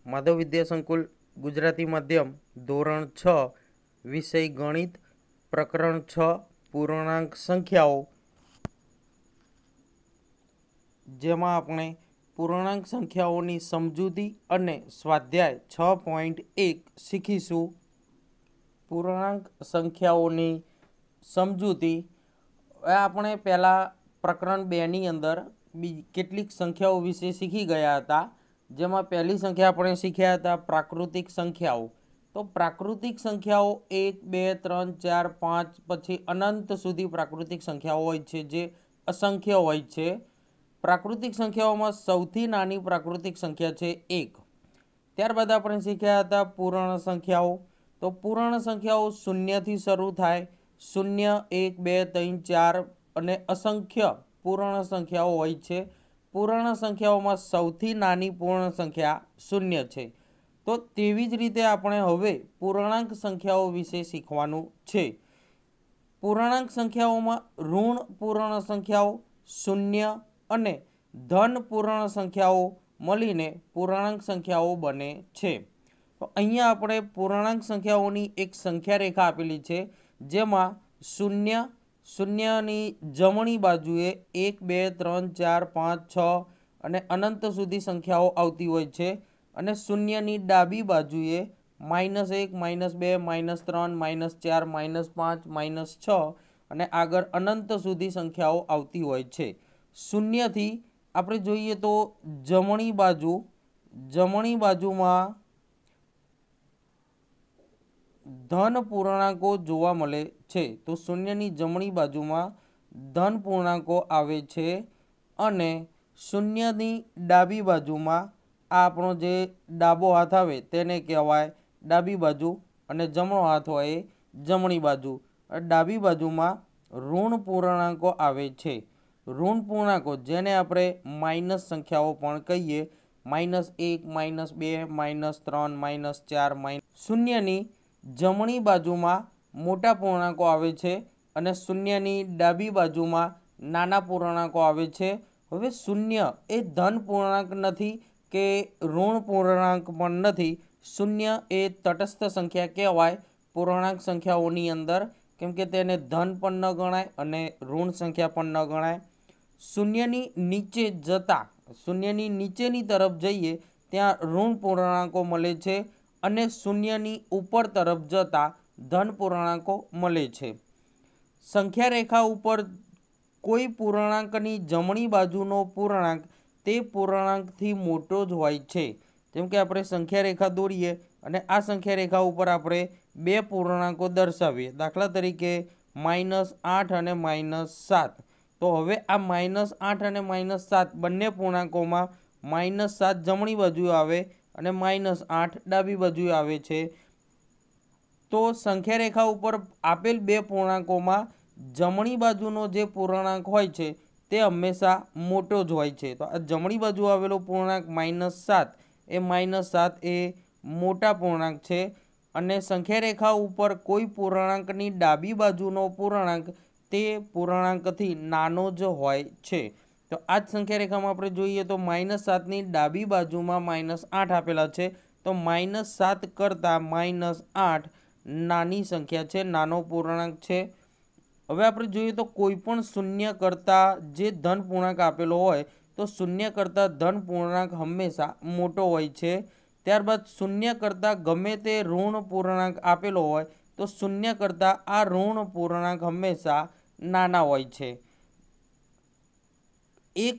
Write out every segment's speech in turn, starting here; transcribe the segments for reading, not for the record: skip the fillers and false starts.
માધવ વિદ્યા સંકુલ ગુજરાતી માધ્યમ ધોરણ 6 વિષય ગણિત પ્રકરણ 6 પૂર્ણાંક સંખ્યાઓ, જેમાં આપણે પૂર્ણાંક સંખ્યાઓની સમજૂતી અને સ્વાધ્યાય 6.1 શીખીશું. પૂર્ણાંક સંખ્યાઓની સમજૂતી. આપણે પહેલાં પ્રકરણ 2ની અંદર કેટલીક સંખ્યાઓ વિશે શીખી ગયા હતા, જેમાં પહેલી સંખ્યા આપણે શીખ્યા હતા પ્રાકૃતિક સંખ્યાઓ. તો પ્રાકૃતિક સંખ્યાઓ 1 2 3 4 5 પછી અનંત સુધી પ્રાકૃતિક સંખ્યાઓ હોય છે, જે અસંખ્ય હોય છે. પ્રાકૃતિક સંખ્યાઓમાં સૌથી નાની પ્રાકૃતિક સંખ્યા છે 1. ત્યારબાદ આપણે શીખ્યા હતા પૂર્ણ સંખ્યાઓ. તો પૂર્ણ સંખ્યાઓ શૂન્યથી શરૂ થાય, 0 1 2 3 4 અને અસંખ્ય પૂર્ણ સંખ્યાઓ હોય છે. પૂર્ણ સંખ્યાઓમાં સૌથી નાની પૂર્ણ સંખ્યા 0 છે. તો તેવી જ રીતે આપણે હવે પૂર્ણાંક સંખ્યાઓ વિશે શીખવાનું છે. પૂર્ણાંક સંખ્યાઓમાં ઋણ પૂર્ણ સંખ્યાઓ, શૂન્ય અને ધન પૂર્ણ સંખ્યાઓ મળીને પૂર્ણાંક સંખ્યાઓ બને છે. તો અહીંયા આપણે પૂર્ણાંક સંખ્યાઓની એક સંખ્યા રેખા આપેલી છે, જેમાં શૂન્યની જમણી બાજુએ 1 2 3 4 5 6 અને અનંત સુધી સંખ્યાઓ આવતી હોય છે, અને શૂન્યની ડાબી બાજુએ -1 -2 -3 -4 -5 -6 અને આગળ અનંત સુધી સંખ્યાઓ આવતી હોય છે. શૂન્યથી આપણે જોઈએ તો જમણી બાજુમાં ધન પૂર્ણાંકો જોવા મળે છે. તો શૂન્યની જમણી બાજુમાં ધન પૂર્ણાંકો આવે છે, અને શૂન્યની ડાબી બાજુમાં આ આપણો જે ડાબો હાથ આવે તેને કહેવાય ડાબી બાજુ, અને જમણો હાથ હોય એ જમણી બાજુ. ડાબી બાજુમાં ઋણ પૂર્ણાંકો આવે છે. ઋણ પૂર્ણાંકો જેને આપણે માઇનસ સંખ્યાઓ પણ કહીએ, -1 -2 -3 -4 શૂન્યની જમણી બાજુમાં મોટા પૂર્ણાંકો આવે છે, અને શૂન્યની ડાબી બાજુમાં નાના પૂર્ણાંકો આવે છે. હવે શૂન્ય એ ધન પૂર્ણાંક નથી કે ઋણ પૂર્ણાંક પણ નથી. શૂન્ય એ તટસ્થ સંખ્યા કહેવાય પૂર્ણાંક સંખ્યાઓની અંદર, કેમ કે તેને ધન પણ ન ગણાય અને ઋણ સંખ્યા પણ ન ગણાય. શૂન્યની નીચેની તરફ જઈએ ત્યાં ઋણ પૂર્ણાંકો મળે છે, અને શૂન્યની ઉપર તરફ જતા ધન પૂર્ણાંકો મળે છે. સંખ્યા રેખા ઉપર કોઈ પૂર્ણાંકની જમણી બાજુનો પૂર્ણાંક તે પૂર્ણાંકથી મોટો જ હોય છે. જેમ કે આપણે સંખ્યા રેખા દોરીએ અને આ સંખ્યા રેખા ઉપર આપણે બે પૂર્ણાંકો દર્શાવીએ, દાખલા તરીકે -8 અને -7. તો હવે આ -8 અને -7 બંને પૂર્ણાંકોમાં -7 જમણી બાજુ આવે અને -8 ડાબી બાજુ આવે છે. તો સંખ્યા રેખા ઉપર આપેલ બે પૂર્ણાંકોમાં જમણી બાજુનો જે પૂર્ણાંક હોય છે તે હંમેશા મોટો જ હોય છે. તો આ જમણી બાજુ આવેલો પૂર્ણાંક -7 એ મોટા પૂર્ણાંક છે, અને સંખ્યા રેખા ઉપર કોઈ પૂર્ણાંકની ડાબી બાજુનો પૂર્ણાંક તે પૂર્ણાંકથી નાનો જ હોય છે. તો આ જ સંખ્યા રેખામાં આપણે જોઈએ તો -7ની ડાબી બાજુમાં -8 આપેલા છે. તો -7 કરતાં -8 નાની સંખ્યા છે, નાનો પૂર્ણાંક છે. હવે આપણે જોઈએ તો કોઈ પણ શૂન્ય કરતાં જે ધન પૂર્ણાંક આપેલો હોય તો શૂન્ય કરતાં ધન પૂર્ણાંક હંમેશા મોટો હોય છે. ત્યારબાદ શૂન્ય કરતાં ગમે તે ઋણ પૂર્ણાંક આપેલો હોય તો શૂન્ય કરતાં આ ઋણ પૂર્ણાંક હંમેશા નાના હોય છે. એક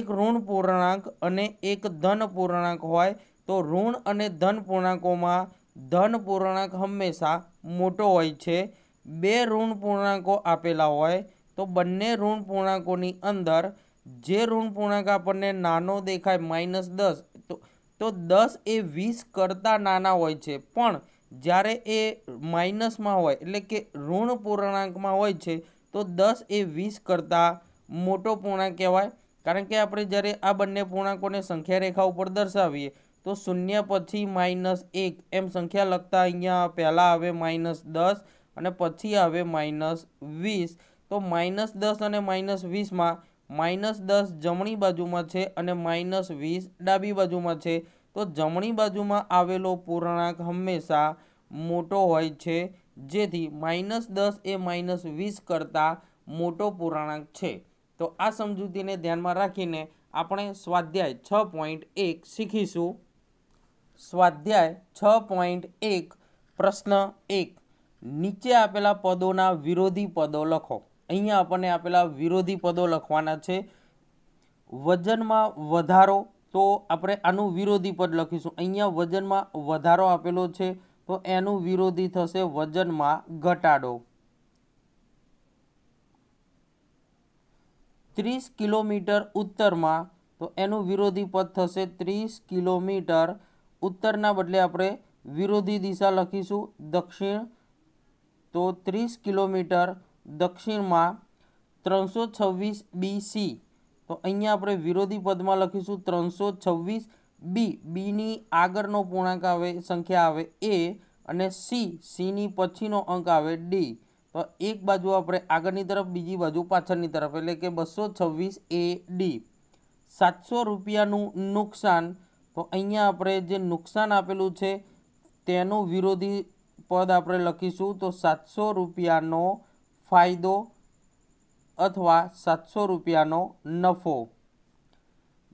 ઋણ પૂર્ણાંક અને એક ધન પૂર્ણાંક હોય તો ઋણ અને ધન પૂર્ણાંકોમાં ધન પૂર્ણાંક હંમેશા મોટો હોય છે. બે ઋણ પૂર્ણાંકો આપેલા હોય તો બંને ઋણ પૂર્ણાંકોની અંદર જે ઋણ પૂર્ણાંક આપણને નાનો દેખાય -10, તો 10 એ 20 કરતાં નાના હોય છે. પણ જ્યારે એ માઇનસમાં હોય એટલે કે ઋણ પૂર્ણાંકમાં હોય છે તો 10 એ 20 કરતાં મોટો પૂર્ણાંક કહેવાય. કારણ કે આપણે જ્યારે આ બંને પૂર્ણાંકોને સંખ્યા રેખા ઉપર દર્શાવીએ તો 0 પછી -1 એમ સંખ્યા લખતા અહીંયા પહેલાં આવે -10 અને પછી આવે -20. તો -10 અને -20માં -10 જમણી બાજુમાં છે અને -20 ડાબી બાજુમાં છે. तो जमणी बाजुमां आवेलो पूर्णांक हमेशा मोटो होय छे, जेथी -10 ए -20 करता मोटो पूर्णांक छे। तो आ समजूतीने ध्याનમાં રાખીને આપણે સ્વાધ્યાય 6.1 શીખીશું। સ્વાધ્યાય 6.1 પ્રશ્ન 1, નીચે આપેલા પદોના વિરોધી પદો લખો। અહીંયા આપણને આપેલા વિરોધી પદો લખવાના છે। વજનમાં વધારો, તો આપણે આનું વિરોધી પદ લખીશું। અહીંયા વજનમાં વધારો આપેલો છે, તો એનું વિરોધી થશે વજનમાં ઘટાડો। 30 કિલોમીટર ઉત્તરમાં, તો એનું વિરોધી પદ થશે 30 કિલોમીટર उत्तरना बदले આપણે विरोधी दिशा लखीशू दक्षिण, तो 30 किलोमीटर दक्षिण में 326 BC, तो अहींया આપણે विरोधी पद में लखीशू 326 B, B नी आगळनो पूर्णांक आवे संख्या आवे A અને C नी पछीनो अंक आवे D, तो एक बाजू આપણે આગળની तरफ बीजी बाजू पाछळनी तरफ એટલે કે 226 AD। 700 રૂપિયાનું नुकसान, तो अहींया आपणे जे नुकसान आपेलू छे तेनो विरोधी पद आपणे लखीशू, तो 700 रूपियानो फायदो अथवा 700 रूपियानो नफो।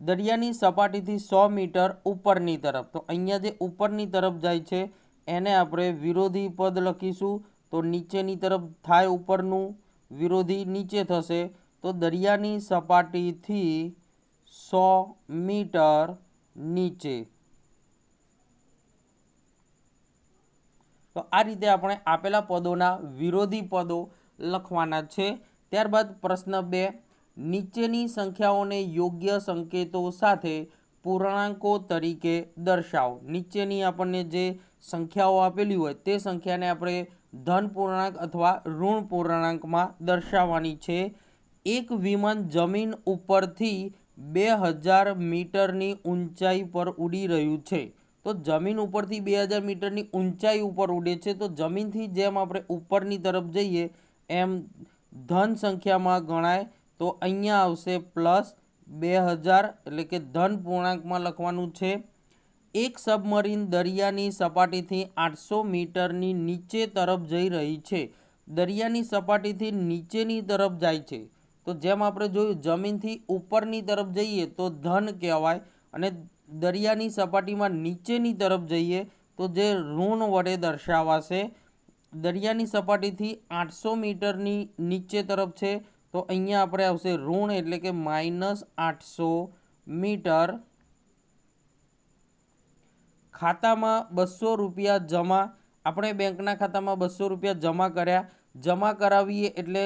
दरियानी सपाटीथी 100 मीटर उपरनी तरफ, तो अहींया जे उपरनी तरफ जाय छे एने आपणे विरोधी पद लखीशू, तो नीचेनी तरफ थाय उपरनु विरोधी नीचे थशे, तो दरियानी सपाटीथी 100 मीटर नीचे। तो आ रीते आपणे आपेला पदोना विरोधी पदो लखवाना छे। त्यारबाद प्रश्न 2, नीचेनी संख्याओने योग्य संकेतो साथे पूर्णांको तरीके दर्शावो। नीचेनी आपणे जे संख्याओ आपेली होय ते संख्याने आपणे धन पूर्णांक अथवा ऋण पूर्णांक में दर्शाववानी छे। एक विमान जमीन उपरथी 2000 मीटरनी ऊंचाई पर उड़ी रह्यु छे। तो जमीन उपरथी 2000 मीटरनी ऊंचाई पर उड़े छे, तो जमीन थी जेम आपणे उपरनी तरफ जईए एम धन संख्या में गणाय, तो अहींया आवशे प्लस 2000 एटले के धन पूर्णांक में लखवानुं छे। एक सबमरीन दरियानी सपाटीथी 800 मीटरनी नीचे तरफ जई रही छे। दरियानी सपाटीथी नीचेनी तरफ जाय छे, तो जेम आपणे जोयुं जमीनथी उपरनी तरफ जईए तो धन कहेवाय, अने दरियानी सपाटीमां नीचेनी तरफ जईए तो जे ऋण वडे दर्शावाशे। दरियानी सपाटीथी 800 मीटरनी नीचे तरफ छे, तो अहींया आपणे आवशे ऋण एटले के -800 मीटर। खातामां 200 रूपिया जमा, આપણે બેંકના ખાતામાં 200 રૂપિયા જમા કર્યા, જમા કરાવીએ એટલે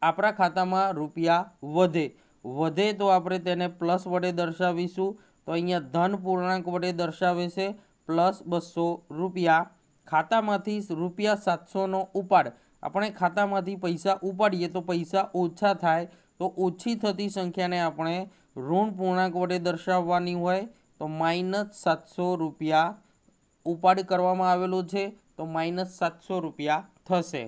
આપણા ખાતામાં રૂપિયા વધે તો આપણે તેને પ્લસ વડે દર્શાવીશું, તો અહીંયા ધન પૂર્ણાંક વડે દર્શાવે છે પ્લસ 200 રૂપિયા। ખાતામાંથી રૂપિયા 700નો ઉપાડ, આપણે ખાતામાંથી પૈસા ઉપાડીએ તો પૈસા ઓછા થાય, તો ઓછી થતી સંખ્યાને આપણે ઋણ પૂર્ણાંક વડે દર્શાવવાની હોય, तो -700 રૂપિયા ઉપાડ કરવામાં આવેલો છે, तो -700 રૂપિયા થશે।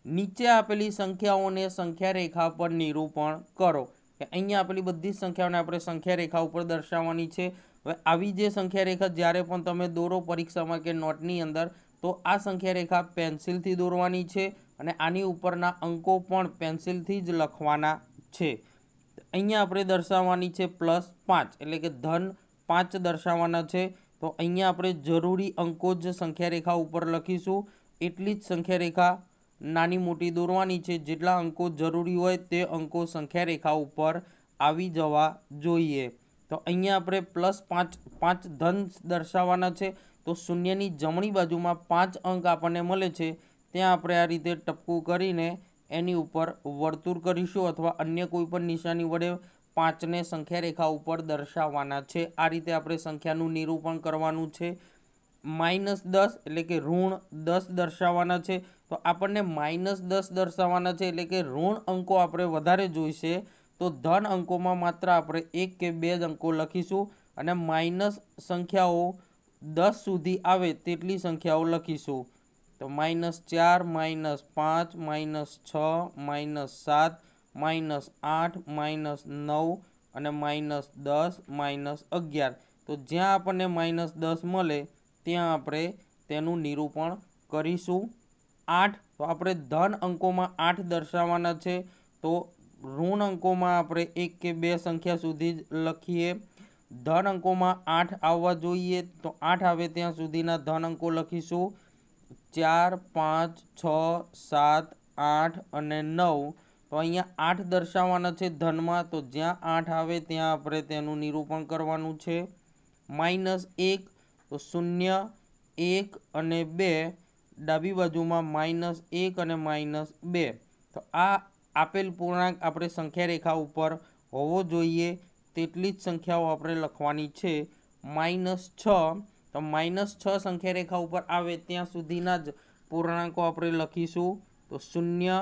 નીચે આપેલી સંખ્યાઓને સંખ્યા રેખા પર નિરૂપણ કરો। અહીંયા આપેલી બધી સંખ્યાઓને આપણે સંખ્યા રેખા ઉપર દર્શાવવાની છે। હવે આવી જે સંખ્યા રેખા જ્યારે પણ તમે દોરો પરીક્ષામાં કે નોટની અંદર, તો આ સંખ્યા રેખા પેન્સિલથી દોરવાની છે અને આની ઉપરના અંકો પણ પેન્સિલથી જ લખવાના છે। અહીંયા આપણે દર્શાવવાની છે +5 એટલે કે ધન 5 દર્શાવવાના છે, तो अहींया आपणे जरूरी अंको ज संख्या रेखा उपर लखीशुं। एटली ज संख्या रेखा नानी मोटी दौरवानी छे, जेटला अंको जरूरी होय ते अंको संख्या रेखा उपर आवी जवा जोईए। तो अहींया आपणे +5 धन दर्शाववाना छे, तो शून्यनी जमणी बाजुमां 5 अंक आपणने मळे छे त्यां आपणे आ रीते टपकું करीने एनी उपर वर्तुळ करीशुं अथवा अन्य कोई पण निशानी वडे 5 ने संख्या रेखा उपर दर्शाववाना छे। आ रीते आपणे संख्यानुं निरूपण करवानुं छे। -10 एटले के ऋण 10 दर्शाववाना छे, तो आपणने -10 दर्शाववाना छे एटले के ऋण अंको आपणे वधारे जोईशे, तो धन अंकोमां मात्र आपणे 1 के 2 अंको लखीशुं अने माइनस संख्याओ 10 सुधी आवे तेटली संख्याओ लखीशुं। तो -4 -5 -6 -7 -8 -9 અને -10 -11, तो ज्यां आपने -10 मळे त्यां आपणे तेनुं निरूपण करीशुं। 8 तो आपणे धन अंकोमां 8 दर्शाववाना छे, तो ऋण अंकोमां आपणे 1 के 2 संख्या सुधी ज लखीए। धन अंकोमां 8 आववा जोईए, तो 8 आवे त्यां सुधीना धन अंको लखीशुं। 4, 5, 6, 7, 8 અને 9। तो अहींया 8 दर्शाववाना छे धनमा, तो ज्यां 8 आवे त्यां आपणे तेनुं निरूपण करवानुं छे। -1 तो 0, 1 અને 2, डाबी बाजुमां -1 અને -2। तो आ आपेल पूर्णांक आपणे संख्या रेखा उपर होवो जोईए तेटली ज संख्याओ आपणे लखवानी छे। -6 तो -6 संख्या रेखा उपर आवे त्यां सुधीना ज पूर्णांको आपणे लखीशुं। तो 0,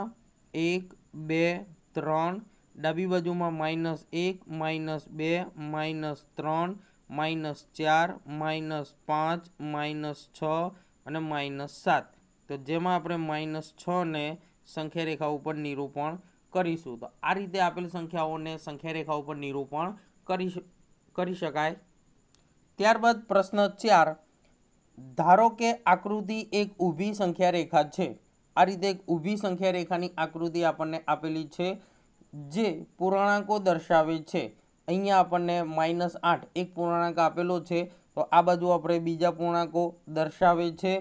1, 2, 3, डाबी बाजुमां -1, -2, -3, -4, -5, -6 અને -7। तो जेमां आपणे -6 ने संख्या रेखा उपर निरूपण करीशुं। तो आ रीते आपेल संख्याओने संख्या रेखा उपर निरूपण करी शकाय। त्यारबाद प्रश्न 4, धारो के आकृति एक ऊभी संख्या रेखा छे। आ रीते एक ऊभी संख्या रेखानी आकृति आपणने आपेली छे जे पूर्णांको दर्शावे छे। अहींया आपणने -8 एक पूर्णांक आपेलो छे, तो आ बाजु आपणे बीजा पूर्णांको दर्शावे छे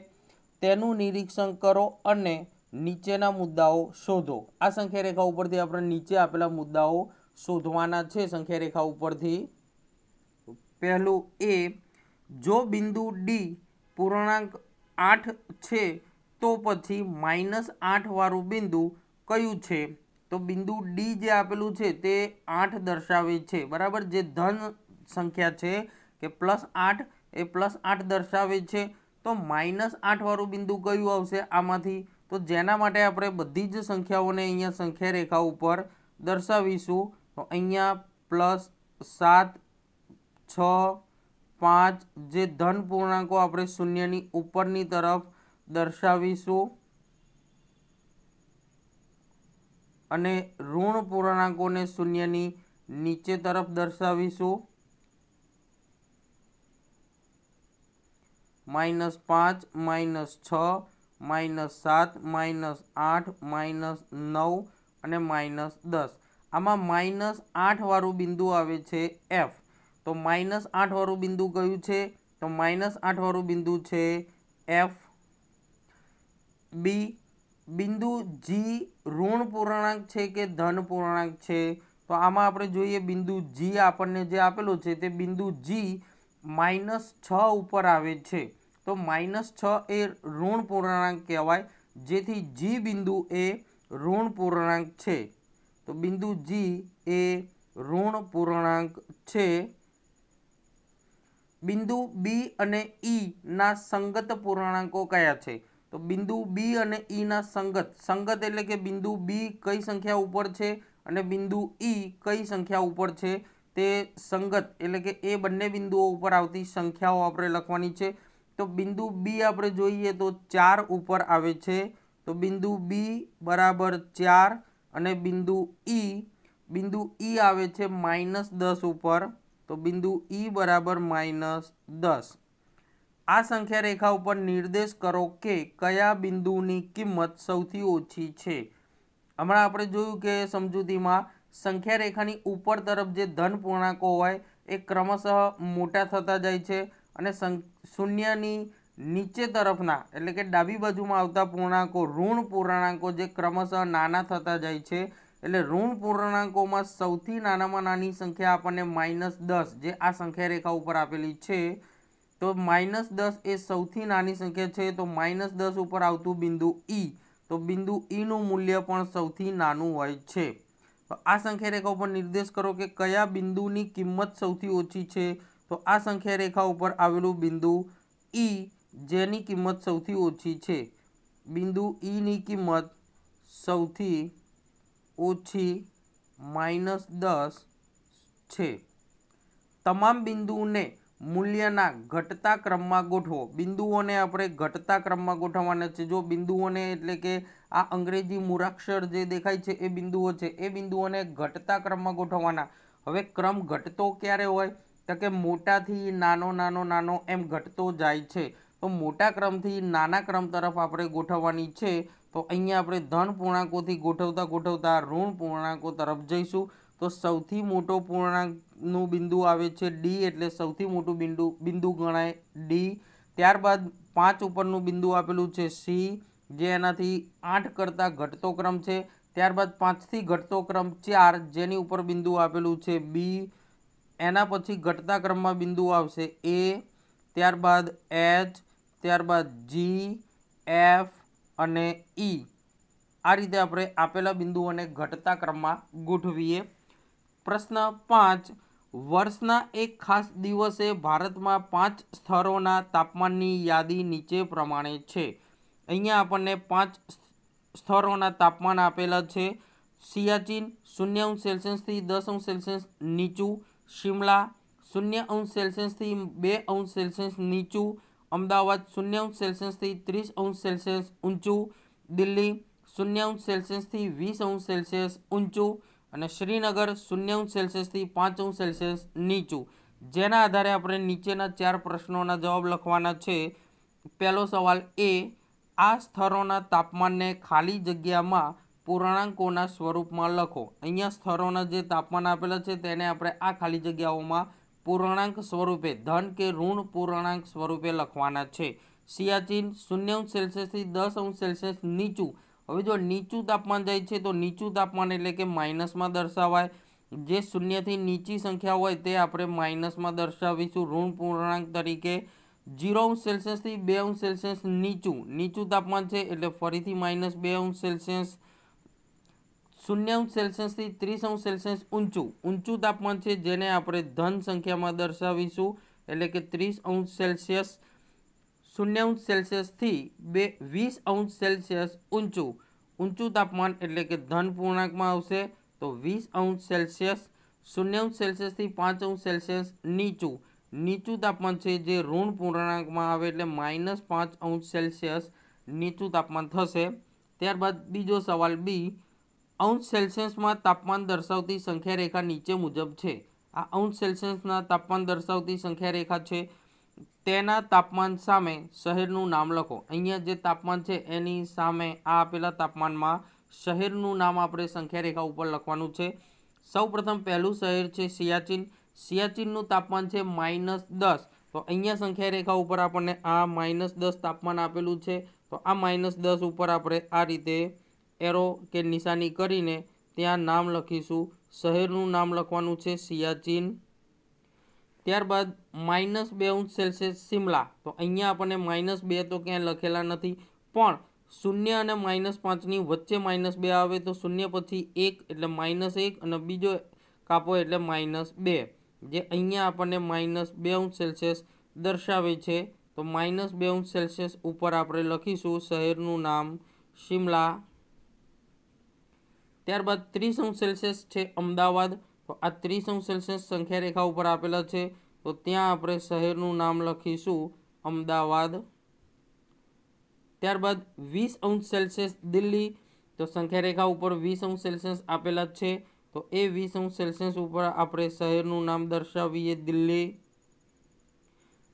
तेनुं निरीक्षण करो अने नीचेना मुद्दाओ शोधो। आ संख्या रेखा उपरथी आपणे नीचे आपेला मुद्दाओ शोधवाना छे। संख्या रेखा उपरथी पहलू ए, जो बिंदु डी पूर्णांक 8 छे तो पछी -8 वाळुं बिंदु कयुं छे? तो बिंदु डी जे आपेलुं छे ते 8 दर्शावे छे, बराबर। जे धन संख्या छे के +8 ए +8 दर्शावे छे, तो -8 वाळुं बिंदु कयुं आवशे आमांथी? तो जेना माटे आपणे बधी ज संख्याओने अहींया संख्या रेखा उपर दर्शावीशुं। तो अहींया +7, 6, 5 जे धन पूर्णांको आपणे शून्यनी उपरनी तरफ दर्शावीशुं अने ऋण पूर्णांकोने शून्यनी नीचे तरफ दर्शावीशुं। -5, -6, -7, -8, -9 અને -10। आमां -8 वाळुं बिंदु आवे छे एफ। तो -8 वाळुं बिंदु कयुं छे? तो -8 वाळुं बिंदु छे एफ। बी, बिंदु जी ऋण पूर्णांक छे के धन पूर्णांक छे? तो आमां आपणे जोईए बिंदु जी आपणने जे आपेलो छे ते बिंदु जी -6 उपर आवे छे। तो -6 ए ऋण पूर्णांक कहेवाय, जेथी जी बिंदु ए ऋण पूर्णांक छे। तो बिंदु जी ए ऋण पूर्णांक छे। बिंदु बी अने ई ना संगत पूर्णांको कया छे? तो बिंदु बी अने ई ना संगत एटले के बिंदु बी कई संख्या उपर छे अने बिंदु ई कई संख्या उपर छे ते संगत एटले के ए बंने बिंदुओ उपर आवती संख्याओ आपणे लखवानी छे। तो बिंदु बी आपणे जोईए तो 4 उपर आवे छे। तो बिंदु बी बराबर 4 अने बिंदु ई आवे छे -10 उपर। तो बिंदु ई बराबर -10। आ संख्या रेखा उपर निर्देश करो के कया बिंदुनी किंमत सौथी ओછી छे। हमणां आपणे जोयुं के समजूतीमां संख्या रेखानी उपर तरफ जे धन पूर्णांको होय ए क्रमशः मोटा थता जाय छे अने शून्यनी नीचे तरफना एटले के डाबी बाजुमां आवता पूर्णांको ऋण पूर्णांको जे क्रमशः नाना थता जाय छे। एटले ऋण पूर्णांकोमां सौथी नानामां नानी संख्या आपणने -10 जे आ संख्या रेखा उपर आपेली छे। तो -10 ए सौथी नानी संख्या छे। तो -10 उपर आवतुं बिंदु ई, तो बिंदु ई नुं मूल्य पण सौथी नानुं होय छे। तो आ संख्या रेखा उपर निर्देश करो के कया बिंदुनी किंमत सौथी ओછી छे। तो आ संख्या रेखा उपर आवेलुं बिंदु ई जेनी किंमत सौथी ओછી छे। बिंदु ई नी किंमत सौथी ओછી -10 छे। तमाम बिंदुओने मूल्यना घटता क्रममां गोठवो। बिंदुओने आपणे घटता क्रममां गोठववाना छे। जो बिंदुओने एटले के आ अंग्रेजी मूळाक्षर जे देखाय छे ए बिंदुओ छे, ए बिंदुओने घटता क्रममां गोठववाना। हवे क्रम घटतो क्यारे होय? तो कि मोटाथी नानो नानो नानो एम घटतो जाय छे। तो मोटा क्रमथी नाना क्रम तरफ आपणे गोठववानी छे। तो अहींया आपणे धन पूर्णांकोथी गोठवता गोठवता ऋण पूर्णांको तरफ जईशुं। तो सौथी मोटो पूर्णांकनुं बिंदु आवे छे डी, एटले सौथी मोटुं बिंदु गणाय डी। त्यारबाद 5 उपरनुं बिंदु आपेलुं छे सी, जे एनाथी 8 करता घटतो क्रम छे। त्यारबाद 5 थी घटतो क्रम 4, जेनी उपर बिंदु आपेलुं छे बी। एना पछी घटता क्रममां बिंदु आवशे ए, त्यारबाद एच, त्यारबाद जी, एफ अने ई। आ रीते आपणे आपेला बिंदुओने घटता क्रममां गोठवीए। प्रश्न 5, वर्षना एक खास दिवसे भारतमां 5 स्थळोना तापमाननी यादी नीचे प्रमाणे छे। अहींया आपणने 5 स्थळोना तापमान आपेला छे। सियाचीन 0° થી 10° नीचું, शिमला 0° થી 2° नीचું, अमदावाद 0° થી 30° ऊंचું, दिल्ली 0° થી 20° ऊंचું અને શ્રીનગર 0° થી 5° नीचું। જેના આધારે આપણે નીચેના 4 પ્રશ્નોના જવાબ લખવાના છે। પહેલો સવાલ એ, આ સ્થળોના તાપમાનને ખાલી જગ્યામાં પૂર્ણાંકોના સ્વરૂપમાં લખો। અહીંયા સ્થળોના જે તાપમાન આપેલા છે તેને આપણે આ ખાલી જગ્યાઓમાં પૂર્ણાંક સ્વરૂપે ધન કે ઋણ પૂર્ણાંક સ્વરૂપે લખવાના છે। સિયાચીન 0° થી 10° નીચું। હવે જો નીચું તાપમાન જાય છે તો નીચું તાપમાન એટલે કે માઇનસમાં દર્શાવાય। જે 0 થી નીચી સંખ્યા હોય તે આપણે માઇનસમાં દર્શાવીશું ઋણ પૂર્ણાંક તરીકે। 0° થી 2° નીચું, નીચું તાપમાન છે એટલે ફરીથી -2°। 0° થી 30° ઊંચું, ઊંચું તાપમાન છે જેને આપણે ધન સંખ્યામાં દર્શાવીશું એટલે કે 30°। 0° થી 20° ઊંચું, ઊંચું તાપમાન એટલે કે ધન પૂર્ણાંકમાં આવશે તો 20°। 0° થી 5° નીચું, નીચું તાપમાન છે જે ઋણ પૂર્ણાંકમાં આવે એટલે -5°। નીચું તાપમાન થશે। ત્યારબાદ બીજો સવાલ બી, અંશ સેલ્સિયસમાં તાપમાન દર્શાવતી સંખ્યા રેખા નીચે મુજબ છે। આ અંશ સેલ્સિયસના તાપમાન દર્શાવતી સંખ્યા રેખા છે તેના તાપમાન સામે શહેરનું નામ લખો। અહીંયા જે તાપમાન છે એની સામે આ આપેલા તાપમાનમાં શહેરનું નામ આપણે સંખ્યા રેખા ઉપર લખવાનું છે। સૌપ્રથમ પહેલું શહેર છે સિયાચીન। સિયાચીનનું તાપમાન છે -10। તો અહીંયા સંખ્યા રેખા ઉપર આપણને આ -10 તાપમાન આપેલું છે। તો આ -10 ઉપર આપણે આ રીતે એરો કે નિશાની કરીને ત્યાં નામ લખીશું। શહેરનું નામ લખવાનું છે સિયાચીન। ત્યારબાદ -2° शिमला। તો અહીંયા આપણને -2 તો ક્યાંય લખેલા નથી, પણ 0 અને -5ની વચ્ચે -2 આવે તો 0 પછી 1 એટલે -1 અને બીજો કાપો એટલે -2, જે અહીંયા આપણને -2° દર્શાવે છે। તો -2° ઉપર આપણે લખીશું શહેરનું નામ શિમલા। ત્યારબાદ 30° છે અમદાવાદ। તો આ 30° સંખ્યા રેખા ઉપર આપેલા છે તો ત્યાં આપણે શહેરનું નામ લખીશું અમદાવાદ। ત્યારબાદ 20° દિલ્હી। તો સંખ્યા રેખા ઉપર 20° આપેલા છે તો એ 20° ઉપર આપણે શહેરનું નામ દર્શાવીએ દિલ્હી।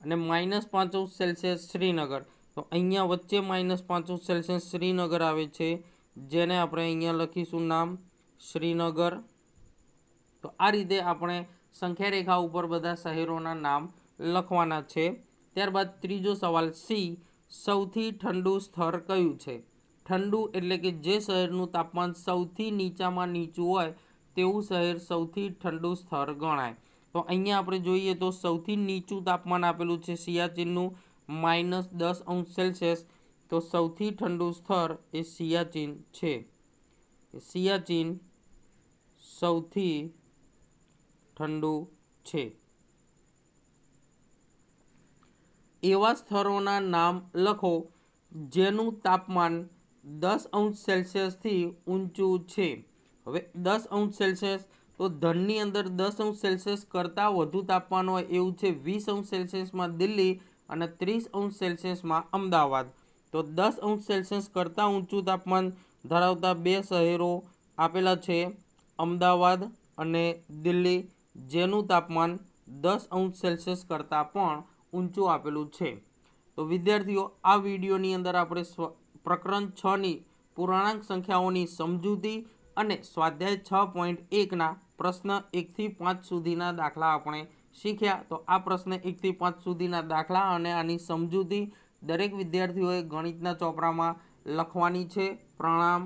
અને -5° શ્રીનગર। તો અહીંયા વચ્ચે -5° શ્રીનગર આવે છે જેને આપણે અહીંયા લખીશું નામ શ્રીનગર। તો આ રીતે આપણે સંખ્યા રેખા ઉપર બધા શહેરોના નામ લખવાના છે। ત્યારબાદ ત્રીજો સવાલ સી, સૌથી ઠંડુ સ્થળ કયું છે? ઠંડુ એટલે કે જે શહેરનું તાપમાન સૌથી નીચામાં નીચું હોય તેવું શહેર સૌથી ઠંડુ સ્થળ ગણાય। તો અહીંયા આપણે જોઈએ તો સૌથી નીચું તાપમાન આપેલું છે સિયાચીનનું -10°। તો સૌથી ઠંડુ સ્થળ એ સિયાચીન છે। સિયાચીન સૌથી ઠંડુ છે। એવા સ્થળોના નામ લખો જેનું તાપમાન 10° થી ઊંચું છે। હવે 10°, તો ધનની અંદર 10° કરતાં વધુ તાપમાન હોય એવું છે 20°માં દિલ્હી અને 30°માં અમદાવાદ। તો 10° કરતાં ઊંચું તાપમાન ધરાવતા બે શહેરો આપેલા છે અમદાવાદ અને દિલ્હી, જેનું તાપમાન 10° કરતાં પણ ઊંચું આપેલું છે। તો વિદ્યાર્થીઓ, આ વિડીયોની અંદર આપણે પ્રકરણ 6ની પૂર્ણાંક સંખ્યાઓની સમજૂતી અને સ્વાધ્યાય 6.1ના પ્રશ્ન 1 થી 5 સુધીના દાખલા આપણે શીખ્યા। તો આ પ્રશ્ન 1 થી 5 સુધીના દાખલા અને આની સમજૂતી દરેક વિદ્યાર્થીઓએ ગણિતના ચોપડામાં લખવાની છે। પ્રણામ।